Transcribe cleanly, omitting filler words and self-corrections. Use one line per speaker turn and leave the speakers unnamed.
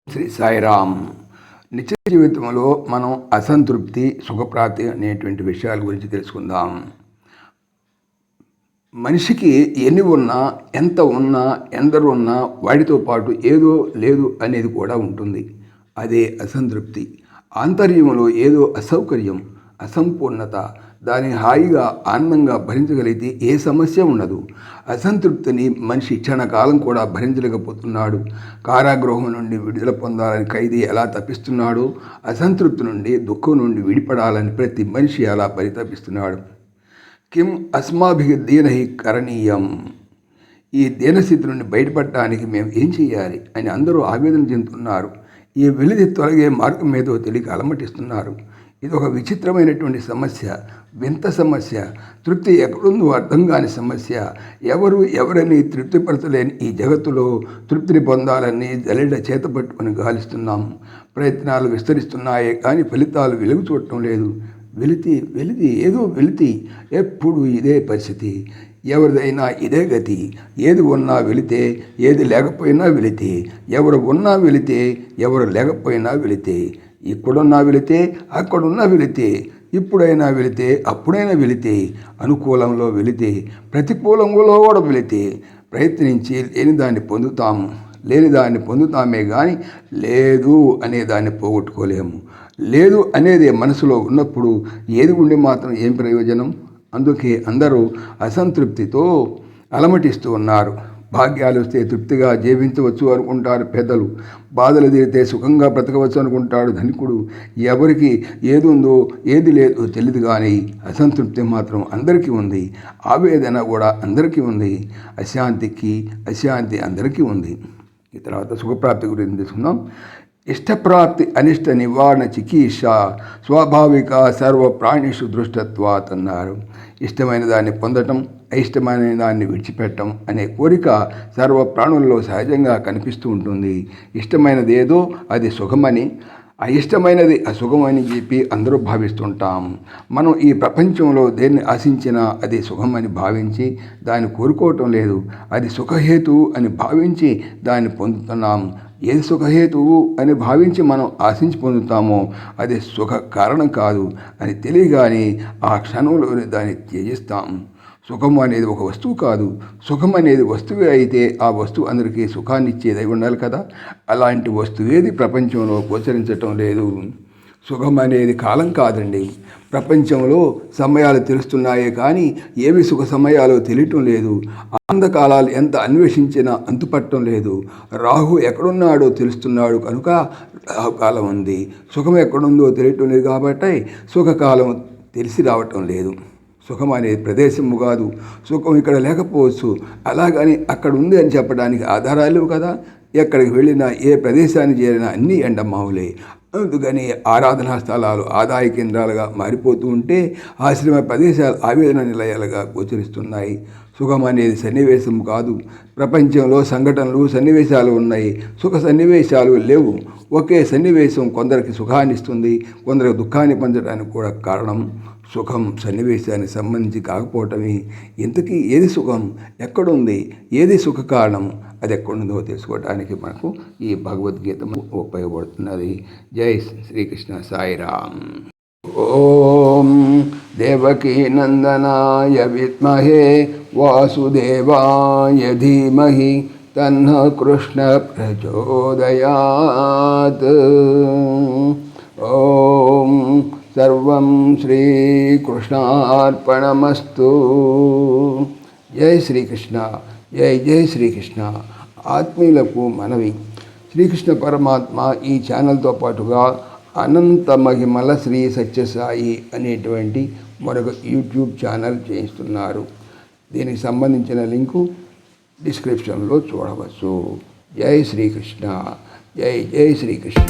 శ్రీ సాయిరామ్. నిత్య జీవితంలో మనం అసంతృప్తి, సుఖప్రాప్తి అనేటువంటి విషయాల గురించి తెలుసుకుందాం. మనిషికి ఎన్ని ఉన్నా, ఎంత ఉన్నా, ఎందరు ఉన్నా వాటితో పాటు ఏదో లేదు అనేది కూడా ఉంటుంది. అదే అసంతృప్తి. ఆంతర్యంలో ఏదో అసౌకర్యం, అసంపూర్ణత, దాన్ని హాయిగా ఆనందంగా భరించగలిగితే ఏ సమస్య ఉండదు. అసంతృప్తిని మనిషి క్షణకాలం కూడా భరించలేకపోతున్నాడు. కారాగృహం నుండి విడుదల పొందాలని ఖైదీ ఎలా తప్పిస్తున్నాడో, అసంతృప్తి నుండి, దుఃఖం నుండి విడిపడాలని ప్రతి మనిషి అలా పరితపిస్తున్నాడు. కిం అస్మాభిః దీనైః కరణీయం. ఈ దీనస్థితి నుండి బయటపడటానికి మేము ఏం చేయాలి అని అందరూ ఆవేదన చెందుతున్నారు. ఈ వెలితి తొలగే మార్గం మీదో తెలియక అలమటిస్తున్నారు. ఇది ఒక విచిత్రమైనటువంటి సమస్య, వింత సమస్య, తృప్తి ఎక్కడుందో అర్థం కాని సమస్య. ఎవరిని తృప్తిపరచలేని ఈ జగత్తులో తృప్తిని పొందాలని జల్లెడ చేత పట్టుకొని గాలిస్తున్నాము. ప్రయత్నాలు విస్తరిస్తున్నాయే కానీ ఫలితాలు వెలుగు చూడటం లేదు. వెలితి ఏదో వెలితి, ఎప్పుడు ఇదే పరిస్థితి. ఎవరిదైనా ఇదే గతి. ఏది ఉన్నా వెళితే, ఏది లేకపోయినా వెళితే. ఎవరు ఉన్నా వెళితే, ఎవరు లేకపోయినా వెళితే. ఇక్కడున్నా వెళితే, అక్కడున్నా వెళితే. ఇప్పుడైనా వెళితే, అప్పుడైనా వెళితే. అనుకూలంలో వెళితే, ప్రతికూలంలో కూడా వెళితే. ప్రయత్నించి లేని దాన్ని పొందుతాము. లేని దాన్ని పొందుతామే కానీ లేదు అనే దాన్ని పోగొట్టుకోలేము. లేదు అనేది మనసులో ఉన్నప్పుడు ఏది ఉండి మాత్రం ఏం ప్రయోజనం? అందుకే అందరూ అసంతృప్తితో అలమటిస్తూ ఉన్నారు. భాగ్యాలు వస్తే తృప్తిగా జీవించవచ్చు అనుకుంటారు పెద్దలు. బాధలు తీరితే సుఖంగా బ్రతకవచ్చు అనుకుంటాడు ధనికుడు. ఎవరికి ఏది ఉందో ఏది లేదో తెలియదు కానీ అసంతృప్తి మాత్రం అందరికీ ఉంది. ఆవేదన కూడా అందరికీ ఉంది. అశాంతి అందరికీ ఉంది. ఈ తర్వాత సుఖప్రాప్తి గురించి తెలుసుకుందాం. ఇష్టప్రాప్తి అనిష్ట నివారణ చికిత్స స్వాభావిక సర్వ ప్రాణిషు దృష్టత్వాత్ అన్నారు. ఇష్టమైన దాన్ని పొందటం, అయిష్టమైన దాన్ని విడిచిపెట్టడం అనే కోరిక సర్వ ప్రాణుల్లో సహజంగా కనిపిస్తూ ఉంటుంది. ఇష్టమైనది ఏదో అది సుఖమని, అయిష్టమైనది అసుఖమని చెప్పి అందరూ భావిస్తుంటాం. మనం ఈ ప్రపంచంలో దేన్ని ఆశించినా అది సుఖమని భావించి దాన్ని కోరుకోవటం లేదు. అది సుఖహేతు అని భావించి దాన్ని పొందుతున్నాం. ఏది సుఖహేతువు అని భావించి మనం ఆశించి పొందుతామో అది సుఖ కారణం కాదు అని తెలియగానే ఆ క్షణంలోనే దాన్ని త్యజిస్తాం. సుఖం అనేది ఒక వస్తువు కాదు. సుఖం అనేది వస్తువే అయితే ఆ వస్తువు అందరికీ సుఖాన్ని ఇచ్చేదై ఉండాలి కదా. అలాంటి వస్తువేది ప్రపంచంలో గోచరించటం లేదు. సుఖం అనేది కాలం కాదండి. ప్రపంచంలో సమయాలు తెలుస్తున్నాయే కానీ ఏవి సుఖ సమయాలు తెలియటం లేదు. ఆనందకాలాలు ఎంత అన్వేషించినా అంతుపట్టడం లేదు. రాహు ఎక్కడున్నాడో తెలుస్తున్నాడు కనుక రాహుకాలం ఉంది. సుఖం ఎక్కడుందో తెలియటం లేదు కాబట్టి సుఖకాలం తెలిసి రావటం లేదు. సుఖం అనేది ప్రదేశము కాదు. సుఖం ఇక్కడ లేకపోవచ్చు. అలాగని అక్కడ ఉంది అని చెప్పడానికి ఆధారాలు కదా. ఎక్కడికి వెళ్ళినా ఏ ప్రదేశానికి చేరినా అన్నీ ఎండమావులే. అందుకని ఆరాధనా స్థలాలు ఆదాయ కేంద్రాలుగా మారిపోతూ ఉంటే ఆశ్రమ ప్రదేశాలు ఆవేదన నిలయాలుగా గోచరిస్తున్నాయి. సుఖం అనేది సన్నివేశం కాదు. ప్రపంచంలో సంఘటనలు, సన్నివేశాలు ఉన్నాయి. సుఖ సన్నివేశాలు లేవు. ఒకే సన్నివేశం కొందరికి సుఖాన్ని ఇస్తుంది, కొందరికి దుఃఖాన్ని పొందడానికి కూడా కారణం సుఖం సన్నివేశానికి సంబంధించి కాకపోవటమే. ఇంతకీ ఏది సుఖం, ఎక్కడుంది, ఏది సుఖ కారణం, అది ఎక్కడుందో తెలుసుకోవడానికి మనకు ఈ భగవద్గీత ఉపయోగపడుతున్నది. జై శ్రీకృష్ణ సాయిరామ్. ఓం దేవకీ నందనాయ విద్మహే వాసుదేవాయ ధీమహి తన్నః కృష్ణ ప్రచోదయాత్. ఓం సర్వం శ్రీకృష్ణార్పణమస్తు. జై శ్రీకృష్ణ. జై శ్రీకృష్ణ. ఆత్మీయులకు మనవి, శ్రీకృష్ణ పరమాత్మ ఈ ఛానల్తో పాటుగా అనంత మహిమల శ్రీ సత్యసాయి అనేటువంటి మరొక యూట్యూబ్ ఛానల్ చేయిస్తున్నారు. దీనికి సంబంధించిన లింకు డిస్క్రిప్షన్లో చూడవచ్చు. జై శ్రీకృష్ణ. జై శ్రీకృష్ణ.